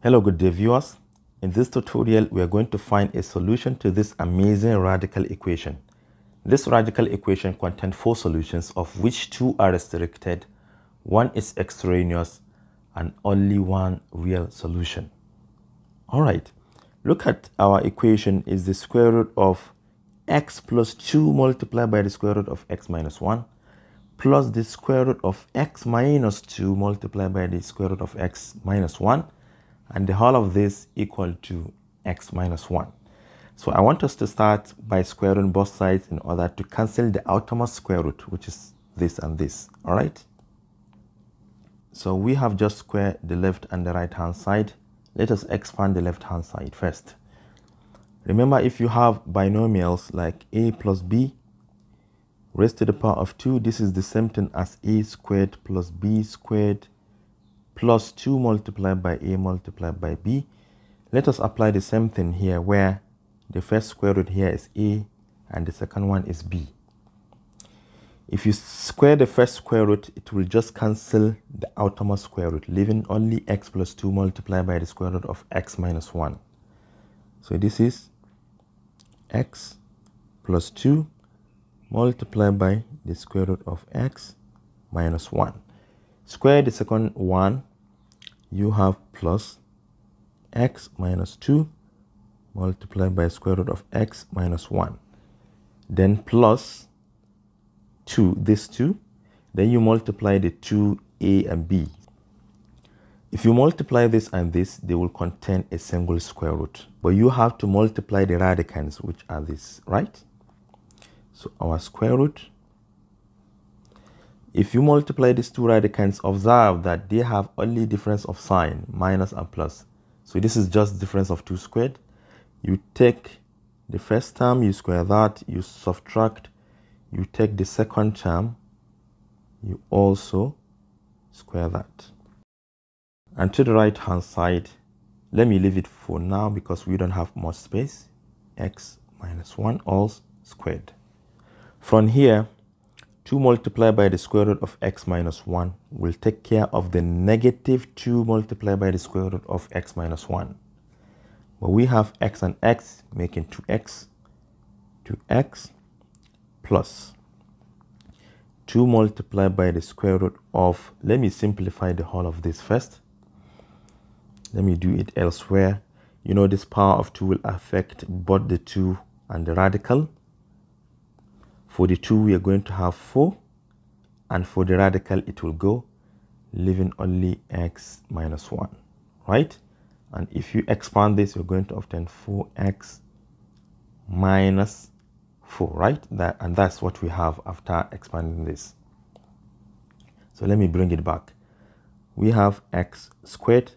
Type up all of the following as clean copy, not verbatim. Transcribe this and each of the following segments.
Hello, good day viewers. In this tutorial, we are going to find a solution to this amazing radical equation. This radical equation contains 4 solutions, of which 2 are restricted, 1 is extraneous, and only 1 real solution. All right, look at our equation is the square root of x plus 2 multiplied by the square root of x minus 1 plus the square root of x minus 2 multiplied by the square root of x minus 1, and the whole of this equal to x minus 1. So I want us to start by squaring both sides in order to cancel the outermost square root, which is this and this. All right. So we have just squared the left and the right hand side. Let us expand the left hand side first. Remember, if you have binomials like a plus b raised to the power of 2, this is the same thing as a squared plus b squared plus 2 multiplied by a multiplied by b. Let us apply the same thing here, where the first square root here is a and the second one is b. If you square the first square root, it will just cancel the outermost square root, leaving only x plus 2 multiplied by the square root of x minus 1. So this is x plus 2 multiplied by the square root of x minus 1. Square the second one, you have plus x minus 2 multiplied by square root of x minus 1. Then plus 2, this 2. Then you multiply the 2a and b. If you multiply this and this, they will contain a single square root. But you have to multiply the radicands, which are this, right? So our square root, if you multiply these 2 radicands, observe that they have only difference of sign, minus and plus. So this is just difference of 2 squared. You take the first term, you square that, you subtract, you take the second term, you also square that. And to the right hand side, let me leave it for now because we don't have much space. X minus 1 all squared. From here, 2 multiplied by the square root of x minus 1 will take care of the negative 2 multiplied by the square root of x minus 1. But we have x and x making 2x plus 2 multiplied by the square root of, let me simplify the whole of this first. Let me do it elsewhere. You know, this power of 2 will affect both the 2 and the radical. For the 2, we are going to have 4, and for the radical, it will go, leaving only x minus 1, right? And if you expand this, you're going to obtain 4x minus 4, right? And that's what we have after expanding this. So let me bring it back. We have x squared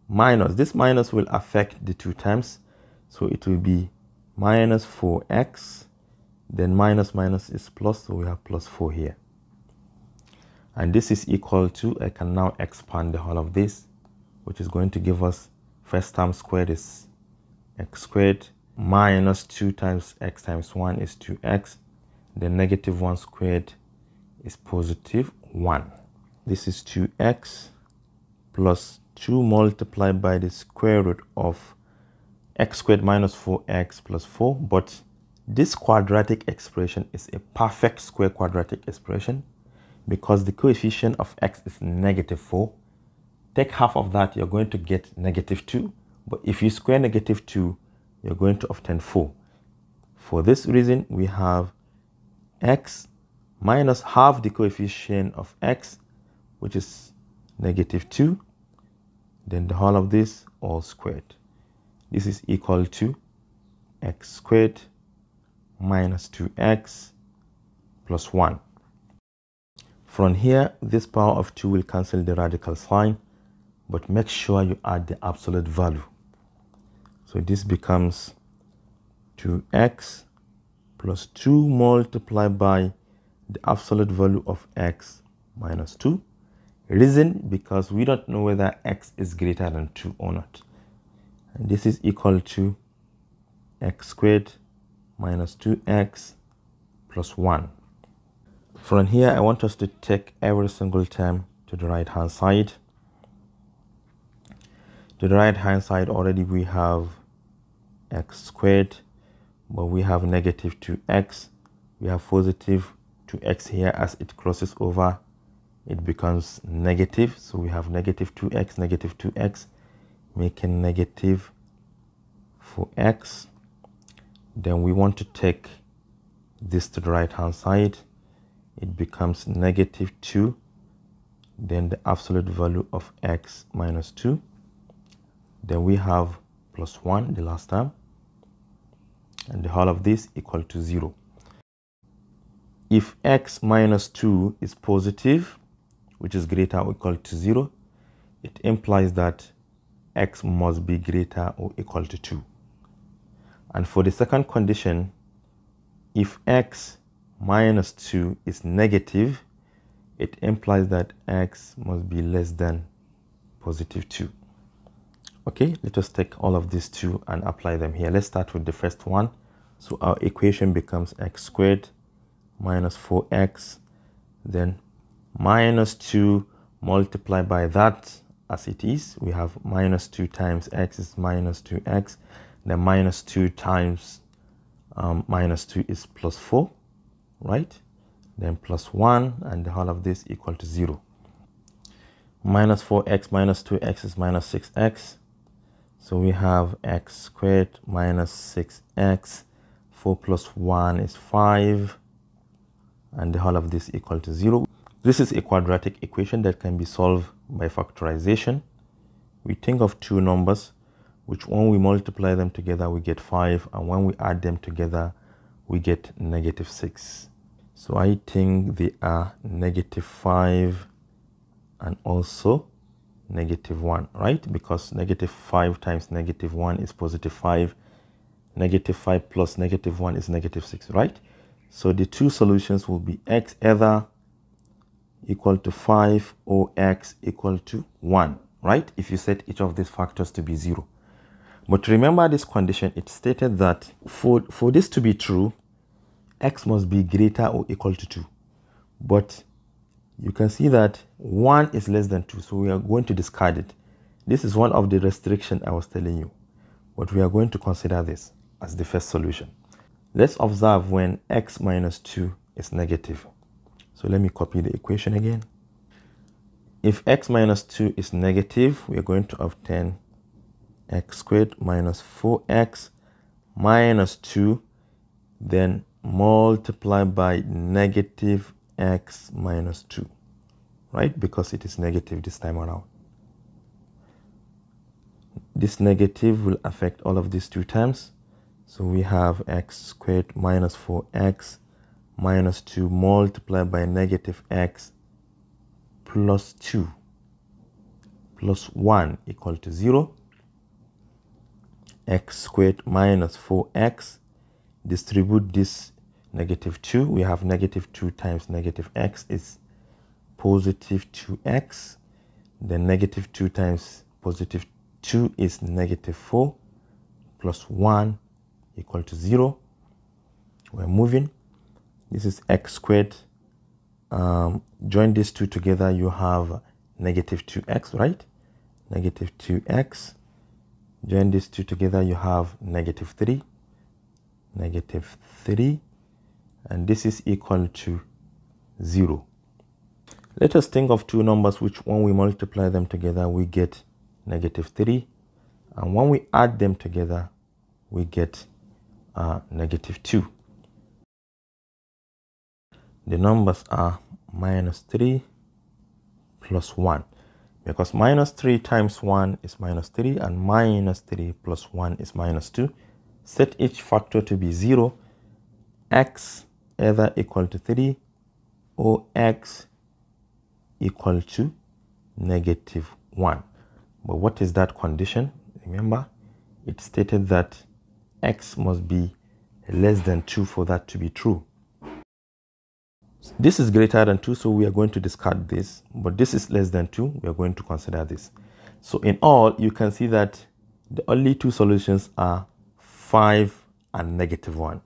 minus, this minus will affect the 2 times, so it will be minus 4x. Then minus is plus, so we have plus 4 here. And this is equal to, I can now expand the whole of this, which is going to give us, first term squared is x squared minus 2 times x times 1 is 2x. The negative 1 squared is positive 1. This is 2x plus 2 multiplied by the square root of x squared minus 4x plus 4, but this quadratic expression is a perfect square quadratic expression because the coefficient of x is negative 4. Take half of that, you're going to get negative 2. But if you square negative 2, you're going to obtain 4. For this reason, we have x minus half the coefficient of x, which is negative 2. Then the whole of this all squared. This is equal to x squared minus 2x plus 1. From here, this power of 2 will cancel the radical sign, but make sure you add the absolute value. So this becomes 2x plus 2 multiplied by the absolute value of x minus 2. Reason, because we don't know whether x is greater than 2 or not. And this is equal to x squared minus 2x plus 1. From here, I want us to take every single term to the right hand side. To the right hand side already we have x squared, but we have negative 2x. We have positive 2x here. As it crosses over, it becomes negative. So we have negative 2x, making negative 4x. Then we want to take this to the right hand side. It becomes negative 2. Then the absolute value of x minus 2. Then we have plus 1 the last term. And the whole of this equal to 0. If x minus 2 is positive, which is greater or equal to 0, it implies that x must be greater or equal to 2. And for the second condition, if x minus 2 is negative, it implies that x must be less than positive 2. Okay, let us take all of these two and apply them here. Let's start with the first one. So our equation becomes x squared minus 4x, then minus 2 multiplied by that as it is. We have minus 2 times x is minus 2x. Then minus 2 times minus 2 is plus 4, right? Then plus 1, and the whole of this equal to 0. Minus 4x minus 2x is minus 6x. So we have x squared minus 6x. 4 plus 1 is 5. And the whole of this equal to 0. This is a quadratic equation that can be solved by factorization. We think of two numbers, which when we multiply them together, we get 5. And when we add them together, we get negative 6. So I think they are negative 5 and also negative 1, right? Because negative 5 times negative 1 is positive 5. Negative 5 plus negative 1 is negative 6, right? So the two solutions will be x either equal to 5 or x equal to 1, right? If you set each of these factors to be 0. But remember this condition, it stated that for this to be true, x must be greater or equal to 2. But you can see that 1 is less than 2, so we are going to discard it. This is one of the restrictions I was telling you. But we are going to consider this as the first solution. Let's observe when x minus 2 is negative. So let me copy the equation again. If x minus 2 is negative, we are going to obtain x squared minus 4x minus 2, then multiply by negative x minus 2, right? Because it is negative this time around. This negative will affect all of these two terms. So we have x squared minus 4x minus 2 multiplied by negative x plus 2 plus 1 equal to 0. X squared minus 4x. Distribute this negative 2. We have negative 2 times negative x is positive 2x. Then negative 2 times positive 2 is negative 4 plus 1 equal to 0. We're moving. This is x squared. Join these two together, you have negative 2x, right? Negative 2x. Join these two together, you have negative 3. Negative 3. And this is equal to 0. Let us think of two numbers which when we multiply them together, we get negative 3. And when we add them together, we get negative 2. The numbers are minus 3 plus 1. Because minus 3 times 1 is minus 3 and minus 3 plus 1 is minus 2. Set each factor to be 0. X either equal to 3 or x equal to negative 1. But what is that condition? Remember, it stated that x must be less than 2 for that to be true. This is greater than 2, so we are going to discard this. But this is less than 2, we are going to consider this. So in all, you can see that the only two solutions are 5 and negative 1.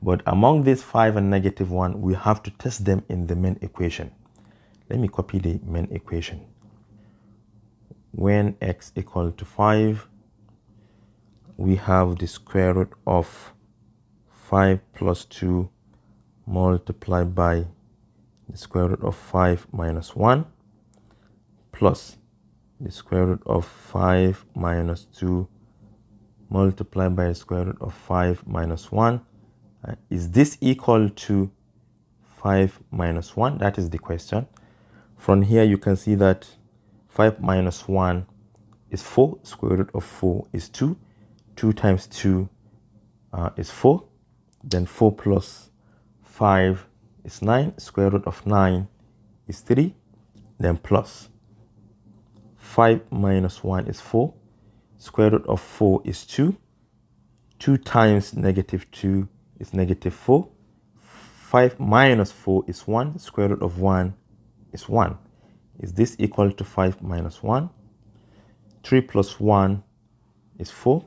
But among these 5 and negative 1, we have to test them in the main equation. Let me copy the main equation. when x equal to 5, we have the square root of 5 plus 2 multiplied by the square root of 5 minus 1 plus the square root of 5 minus 2 multiplied by the square root of 5 minus 1. Is this equal to 5 minus 1? That is the question. From here you can see that 5 minus 1 is 4. Square root of 4 is 2. 2 times 2 is 4. Then 4 plus 5 is 9. Square root of 9 is 3. Then plus 5 minus 1 is 4. Square root of 4 is 2. 2 times negative 2 is negative 4. 5 minus 4 is 1. Square root of 1 is 1. Is this equal to 5 minus 1? 3 plus 1 is 4.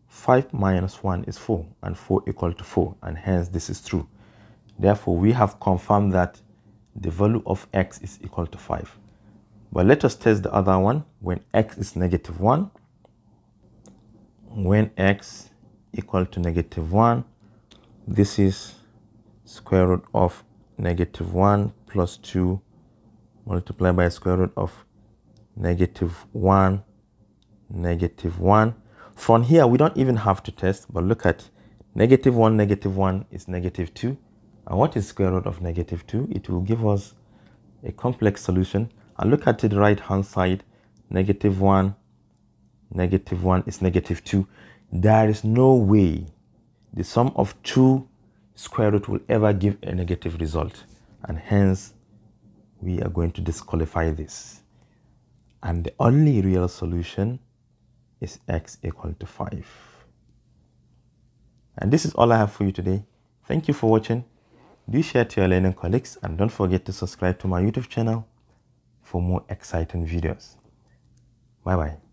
5 minus 1 is 4, and 4 equal to 4, and hence this is true. Therefore, we have confirmed that the value of x is equal to 5. But let us test the other one when x is negative 1. When x equal to negative 1, this is square root of negative 1 plus 2 multiplied by square root of negative 1, negative 1. From here, we don't even have to test, but look at negative 1 is negative 2. And what is square root of negative 2? It will give us a complex solution. And look at the right hand side, negative 1 is negative 2. There is no way the sum of two square root will ever give a negative result. And hence, we are going to disqualify this. And the only real solution is x equal to 5. And this is all I have for you today. Thank you for watching. Do share to your learning colleagues, and don't forget to subscribe to my YouTube channel for more exciting videos. Bye bye.